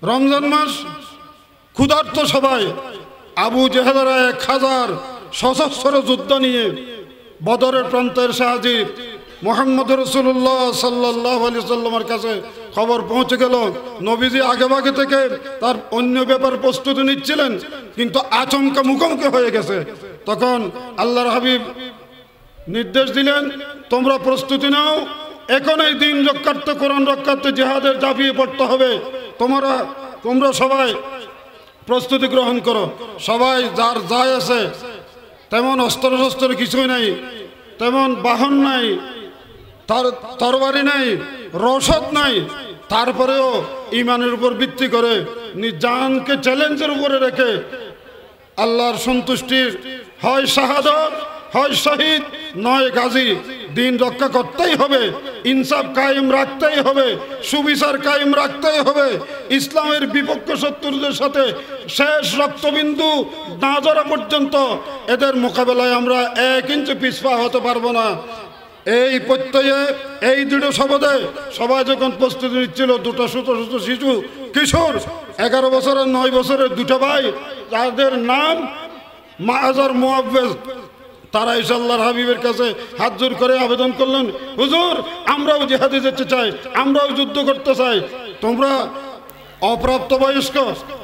রমজান মাস ক্ষুধার্ত সবাই আবু জেহেলরা 1000 সশস্ত্র যুদ্ধ নিয়ে বদরের প্রান্তের হাজির। মুহাম্মদ রাসূলুল্লাহ সাল্লাল্লাহু আলাইহি সাল্লামের কাছে খবর পৌঁছে গেল, নবীজি আগেভাগে থেকে তার অন্য ব্যাপার প্রস্তুতি নিচ্ছিলেন, কিন্তু আচমকা মুখোমুখি হয়ে গেছে। তখন আল্লাহর হাবিব নির্দেশ দিলেন, তোমরা প্রস্তুতি নাও, এখন এই দিন রক্ষার্থে, কোরআন রক্ষার্থে জিহাদের ঝাঁপিয়ে পড়তে হবে। তোমরা সবাই প্রস্তুতি গ্রহণ করো। সবাই যার যায় আছে, তেমন অস্ত্র কিছুই নাই, তেমন বাহন নাই, তার তরবারি নাই, রসদ নাই, তারপরেও ইমানের উপর ভিত্তি করে জানকে চ্যালেঞ্জের উপরে রেখে আল্লাহর সন্তুষ্টির হয় শাহাদত, হয় শহীদ, নয় গাজী, দিন রক্ষা করতেই হবে, ইনসাফ কায়েম রাখতেই হবে, সুবিচার কায়েম রাখতেই হবে। ইসলামের বিপক্ষ শত্রুদের সাথে শেষ রক্তবিন্দু না জড়া পর্যন্ত এদের মোকাবেলায় আমরা 1 ইঞ্চি পিছপা হতে পারবো না। এই প্রত্যয়ে, এই দৃঢ় শপথে সবাই যখন প্রস্তুতি নিচ্ছিল, দুটো ছোট শিশু কিশোর 11 বছর আর 9 বছরের দুটো ভাই, যাদের নাম মাআজ আর মুআওয়াজ, তারা আল্লাহর হাবিবের কাছে হাত জোর করে আবেদন করলেন, হুজুর আমরাও জিহাদে যেতে চাই, আমরাও যুদ্ধ করতে চাই। তোমরা অপ্রাপ্ত বয়স্ক,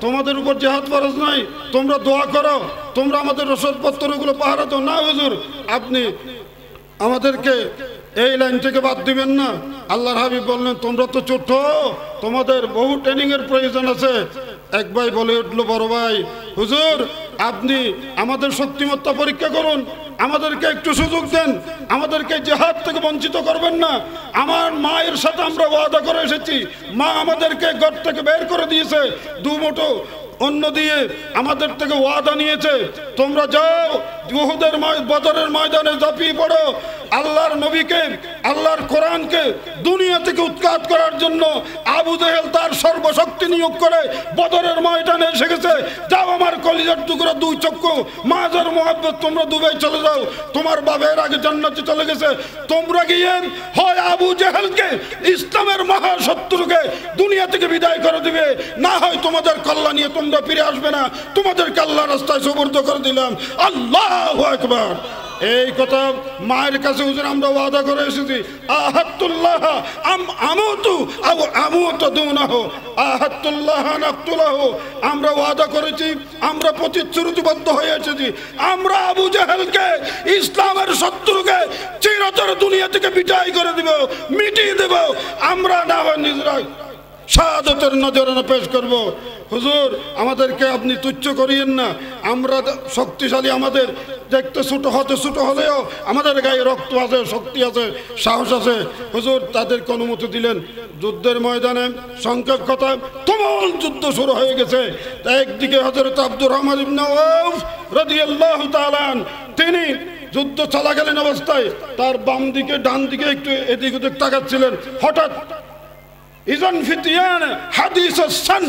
তোমাদের উপর জিহাদ ফরজ নাই, তোমরা দোয়া করো, তোমরা আমাদের রসদপত্রগুলো পাহারা দাও। না হুজুর, আপনি আমাদেরকে এই লাইন থেকে বাদ দিবেন না। আল্লাহর হাবিব বললেন, তোমরা তো ছোট, তোমাদের বহু ট্রেনিংয়ের প্রয়োজন আছে। এক ভাই বলে উঠলো, বড় ভাই, হুজুর আপনি আমাদের শক্তিমত্তা পরীক্ষা করুন, আমাদেরকে একটু সুযোগ দেন, আমাদেরকে জিহাদ থেকে বঞ্চিত করবেন না। আমার মায়ের সাথে আমরা ওয়াদা করে এসেছি, মা আমাদেরকে ঘর থেকে বের করে দিয়েছে, 2 মুঠো অন্য দিয়ে আমাদের থেকে ওয়াদা নিয়েছে, তোমরা যাও উহুদের বদরের ময়দানে ঝাঁপিয়ে পড়ো। আল্লাহর নবীকে, আল্লাহর কোরআনকে দুনিয়া থেকে উৎখাত করার জন্য আবু জেহেল তার সর্বশক্তি নিয়োগ করে বদরের ময়দানে এসে গেছে। যাও আমার কলিজার টুকরা 2 চক্ষু মাআজ আর মুআওয়াজ, তোমরা দুবাই চলে যাও, তোমার বাবার আগে জান্নাতে চলে গেছে। তোমরা গিয়ে হয় আবু জেহেলকে, ইসলামের মহাশত্রুকে দুনিয়া থেকে বিদায় করে দিবে, না হয় তোমাদের কল্যাণ নিয়ে তোমরা ফিরে আসবে না, তোমাদেরকে আল্লাহর রাস্তায় সুবর্দ করে দিলাম। আল্লাহু আকবার। এই কথা মায়ের কাছে হুজুর আমরা ওয়াদা করে এসেছি, আহাতুল্লাহ আমুতু আও আমুতু দুনাহু, আহাতুল্লাহ নাকতুলাহু, আমরা ওয়াদা করেছি, আমরা প্রতিশ্রুতিবদ্ধ হয়ে এসেছি, আমরা আবু জেহেলকে, ইসলামের শত্রুকে চিরতরে দুনিয়া থেকে বিদায় করে দিব, মিটিয়ে দেব। আমরা না হয় নিজেরা শাহাদাতের নজরানা পেশ করব। হুজুর আমাদেরকে আপনি তুচ্ছ করিয়েন না, আমরা শক্তিশালী, আমাদের দেখতে ছোট হলেও আমাদের গায়ে রক্ত আছে, শক্তি আছে, সাহস আছে। হুজুর তাদেরকে অনুমতি দিলেন। যুদ্ধের ময়দানে সংক্ষেপ কথা, তুমুল যুদ্ধ শুরু হয়ে গেছে। একদিকে হযরত আব্দুর রহমান ইবনে আওফ রাদিয়াল্লাহু তাআলা, তিনি যুদ্ধ চলাকালীন অবস্থায় তার বাম দিকে ডান দিকে একটু এদিক ওদিক তাকাচ্ছিলেন। হঠাৎ ইজান ফিতিয়ান হাদিস সান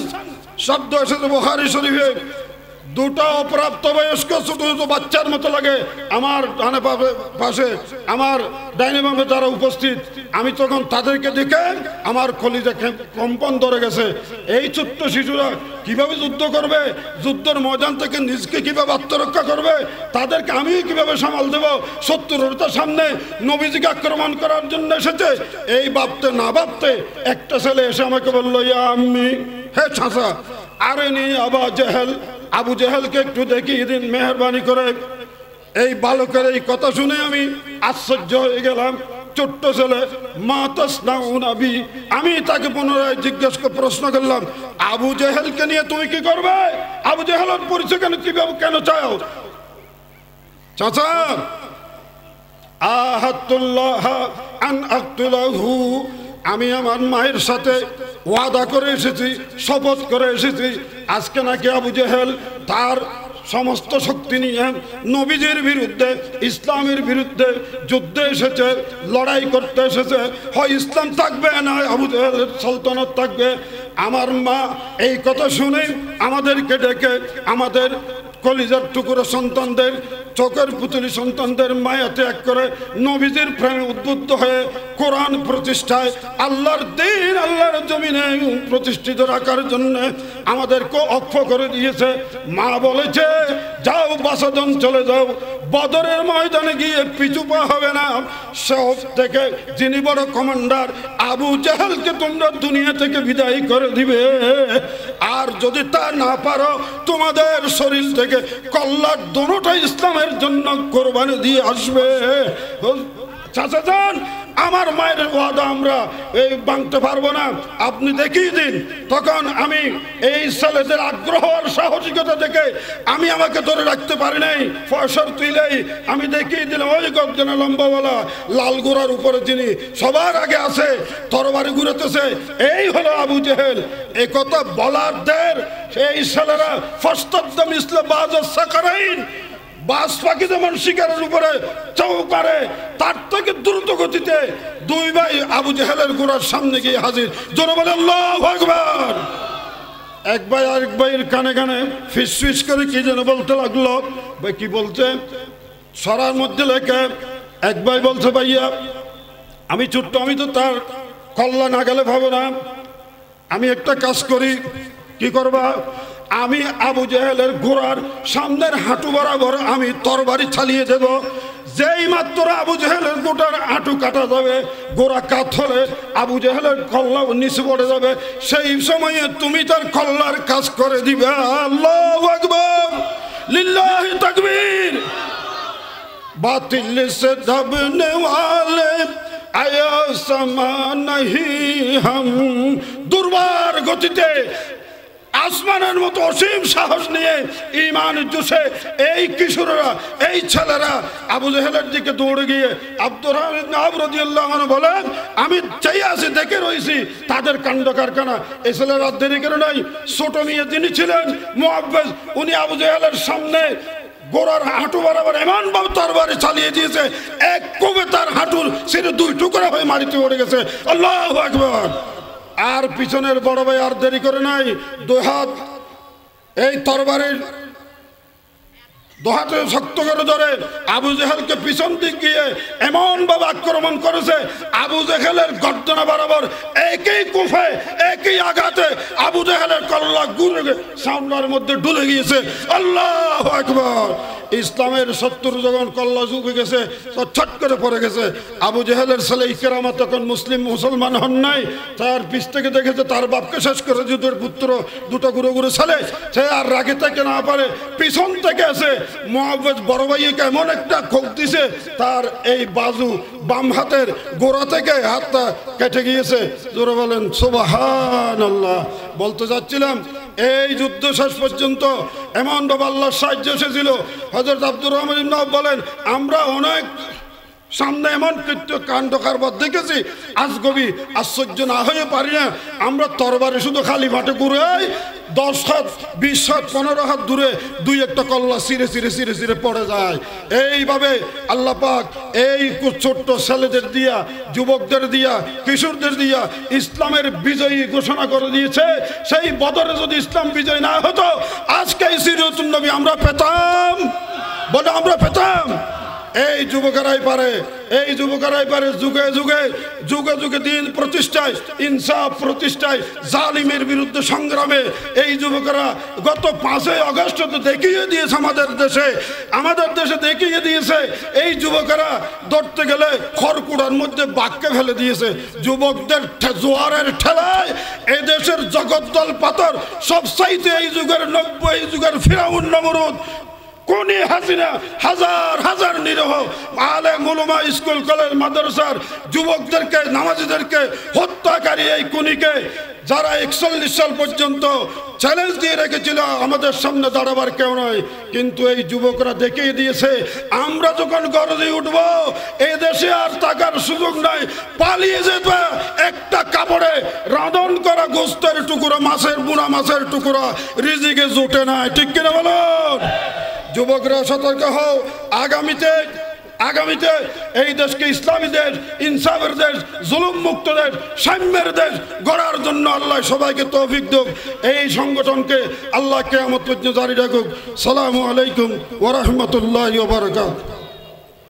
শব্দ এসেছে বুখারী শরীফে, 2টা অপ্রাপ্ত বয়স্ক ছোট ছোট বাচ্চার মতো লাগে আমার ডানে পাশে, আমার ডাইনে বামে যারা উপস্থিত, আমি তখন তাদেরকে দেখে আমার কলিজা কম্পন ধরে গেছে। এই ছোট্ট শিশুরা কিভাবে যুদ্ধ করবে, যুদ্ধের ময়দান থেকে নিজকে কিভাবে আত্মরক্ষা করবে, তাদেরকে আমি কিভাবে সামাল দেব, শত্রুতার সামনে নবীজিকে আক্রমণ করার জন্য এসেছে। এই ভাবতে না ভাবতে একটা ছেলে এসে আমাকে বললো, ইয়া আম্মি, হে চাচা, আরে নি আবু জেহেল, আবু জেহেলকে একটু দেখিয়ে দিন মেহরবানি করে। এই বালকের এই কথা শুনে আমি আশ্চর্য হয়ে গেলাম। ছোট্ট ছেলে, মা তাসনাউন আবি। আমি তাকে পুনরায় জিজ্ঞেস করে প্রশ্ন করলাম, আবু জেহেলকে নিয়ে তুমি কি করবে? আবু জেহেলের পরিচয় কেন চাও? চাচা, আহাতুল্লাহ আন আকতুলাহু, আমি আমার মায়ের সাথে ওয়াদা করে এসেছি, শপথ করে এসেছি, আজকে নাকি আবু জেহেল তার সমস্ত শক্তি নিয়ে নবীজির বিরুদ্ধে, ইসলামের বিরুদ্ধে যুদ্ধে এসেছে, লড়াই করতে এসেছে। হয় ইসলাম থাকবে, না আবু জেহেলের সালতানাত থাকবে। আমার মা এই কথা শুনে আমাদেরকে ডেকে আমাদের কলিজার টুকরো সন্তানদের চোখের পুতুলি সন্তানদের মায়া ত্যাগ করে নবীজির প্রেমে উদ্বুদ্ধ হয়ে কোরআন প্রতিষ্ঠায় আল্লাহর দ্বীন আল্লাহর জমিনে প্রতিষ্ঠিত রাখার জন্য আমাদেরকে অক্ষ করে দিয়েছে। মা বলেছে যাও বাসাদন চলে যাও, বদরের ময়দানে গিয়ে পিছু পা হবে না। সব থেকে যিনি বড় কমান্ডার আবু জাহেলকে তোমরা দুনিয়া থেকে বিদায় করে দিবে। আর যদি তা না পারো তোমাদের শরীর থেকে কল্যাণ দুটোটা ইসলামের জন্য কোরবানি দিয়ে আসবে। চাচা যান, আমার মায়ের ওয়াদা আমরা এই ভাঙতে পারবো না, আপনি দেখিয়ে দিন। তখন আমি এই ছেলেদের আগ্রহ আর সাহসিকতা দেখে আমি আমাকে ধরে রাখতে পারি নাই, ফসর তুইলেই আমি দেখিয়ে দিলাম ওই গর্জনা লম্বাওয়ালা লাল গোড়ার উপরে যিনি সবার আগে আছে, তরবারি ঘুরেতেছে, এই হলো আবু জেহেল। এ কথা বলার দের এই ছেলেরা ফস্তদ্দম ইসলাম বাজার সাকারাইন, বাস পাখি যেমন শিকারের উপরে চৌকারে, তার থেকে দ্রুত গতিতে দুই ভাই আবু জেহেলের গোড়ার সামনে গিয়ে হাজির। জোরে বলে আল্লাহু আকবার। এক ভাই আরেক ভাইয়ের কানে কানে ফিস ফিস করে কি যেন বলতে লাগলো। ভাই কি বলছে? সরার মধ্যে লেখে এক ভাই বলছে ভাইয়া আমি ছোট্ট, আমি তো তার কল্লা না গেলে ভাবো না, আমি একটা কাজ করি। কি করবা? আমি আবু জেহেলের ঘোড়ার সামনের হাঁটু বরাবর আমি তরবারি চালিয়ে দেব। যেই মাত্র আবু জেহেলের গোটার হাঁটু কাটা যাবে, গোড়া কাত হলে আবু জেহেলের কল্লা নিচে পড়ে যাবে, সেই সময়ে তুমি তার কল্লার কাজ করে দিবে। আল্লাহু আকবার, লিল্লাহি তাকবীর। বাতিল সে দবনে ওয়ালে আয়া সমা নহি হাম, দুর্বার গতিতে আসমানের মতো অসীম সাহস নিয়ে ঈমান জোশে এই কিশোররা, এই ছেলেরা আবু জেহেলের দিকে দৌড়ে গিয়ে আব্দুর রহমান ইবনে আওফ রাদিয়াল্লাহু আনহু বলেন আমি চাই আছি, দেখে রয়েছি তাদের কাণ্ড কারখানা। এই ছেলেরা দেরি করে নাই। ছোট মেয়ে যিনি ছিলেন মুআব্বিজ, উনি আবু জেহেলের সামনে গোড়ার হাঁটু বরাবর এমন ভাবে তরবারি চালিয়ে দিয়েছে, এক কোপে তার হাঁটুর ছিঁড়ে দুই টুকরা হয়ে মাটিতে পড়ে গেছে। আল্লাহু আকবার। আর পিছনের বড় ভাই আর দেরি করে নাই, দুই হাত এই তরবারির দোহাতে শক্ত করে ধরে আবু জেহেলকে পিছন দিক গিয়ে এমন ভাবে আক্রমণ করেছে, আবু জেহেলের গর্দনা বরাবর একই কুফে একই আঘাতে আবু জেহেলের কল্লা ঘুরে সামনের মধ্যে ডুলে গিয়েছে। আল্লাহু আকবার। ইসলামের 70 যখন কল্লা ঝুঁকে গেছে, ছট করে পড়ে গেছে। আবু জেহেলের ছেলে ইকরামা তখন মুসলমান হন নাই, তার পিছ থেকে দেখেছে তার বাপকে শেষ করে যুদ্ধের পুত্র দুটো গুঁড়ো গুঁড়ো ছেলে, সে আর রাগে থেকে না পারে পিছন থেকে এসে মুআব্বিজ বড় ভাইকে এমন একটা খোঁক দিছে, তার এই বাজু বাম হাতের গোড়া থেকে হাতটা কেটে গিয়েছে। জোরে বলেন সুবহানাল্লাহ। বলতে যাচ্ছিলাম এই যুদ্ধ শেষ পর্যন্ত এমন ভাবে আল্লাহর সাহায্য এসেছিল। হযরত আব্দুর রহমান ইবনে আওফ বলেন আমরা অনেক সামনে এমন কৃত্য কাণ্ড কারবার দেখেছি, আজগবি আশ্চর্য না হয়ে পারি না। আমরা তরবারে শুধু খালি মাঠে ঘুরে 10 হাত 20 হাত 15 হাত দূরে দুই একটা কল্লা চিরে চিরে চিরে চিরে পড়ে যায়। এইভাবে আল্লাহ পাক এই ছোট্ট ছেলেদের দিয়া, যুবকদের দিয়া, কিশোরদের দিয়া ইসলামের বিজয়ী ঘোষণা করে দিয়েছে। সেই বদরে যদি ইসলাম বিজয় না হতো, আজকে এই সিরাতুন নবী আমরা পেতাম, বলে আমরা পেতাম। এই যুবকেরাই পারে, এই যুবকেরাই পারে যুগে যুগে যুগে যুগে দিন প্রতিষ্ঠায়, ইনসাফ প্রতিষ্ঠায়, জালিমের বিরুদ্ধে সংগ্রামে এই যুবকেরা গত 5ই আগস্ট তো দেখিয়ে দিয়েছে আমাদের দেশে দেখিয়ে দিয়েছে। এই যুবকেরা ধরতে গেলে খড়কুড়ার মধ্যে বাক্যে ফেলে দিয়েছে। যুবকদের জোয়ারের ঠেলায় এই দেশের জগদ্দল পাথর সব চাইতে এই যুগের এই যুগের ফিরাউন নমরুদ কোনি হাসিনা হাজার হাজার নিরহ আলেম উলামা, স্কুল কলেজ মাদ্রাসার যুবকদেরকে, নামাজীদেরকে হত্যাকারী এই খুনিকে যারা 41 সাল পর্যন্ত চ্যালেঞ্জ দিয়ে রেখেছিল আমাদের সামনে দাঁড়াবার কেউ নয়, কিন্তু এই যুবকরা দেখিয়ে দিয়েছে আমরা যখন গর্জে উঠব এই দেশে আর থাকার সুযোগ নাই, পালিয়ে যেতে একটা কাপড়ে রাঁধন করা গোস্তের টুকরো, মাছের বুনা মাছের টুকরো রিজিকে জোটে না। ঠিক কিনা বলুন? যুবকরা সতর্ক হও, আগামীতে আগামীতে এই দেশকে ইসলামী দেশ, ইনসাফের দেশ, জুলুম মুক্ত দেশ, সাম্যের দেশ গড়ার জন্য আল্লাহ সবাইকে তৌফিক দেব। এই সংগঠনকে আল্লাহ কিয়ামত পর্যন্ত জারি রাখুক। সালামু আলাইকুম ওয়া রাহমাতুল্লাহি ওয়া বারাকাতুহু।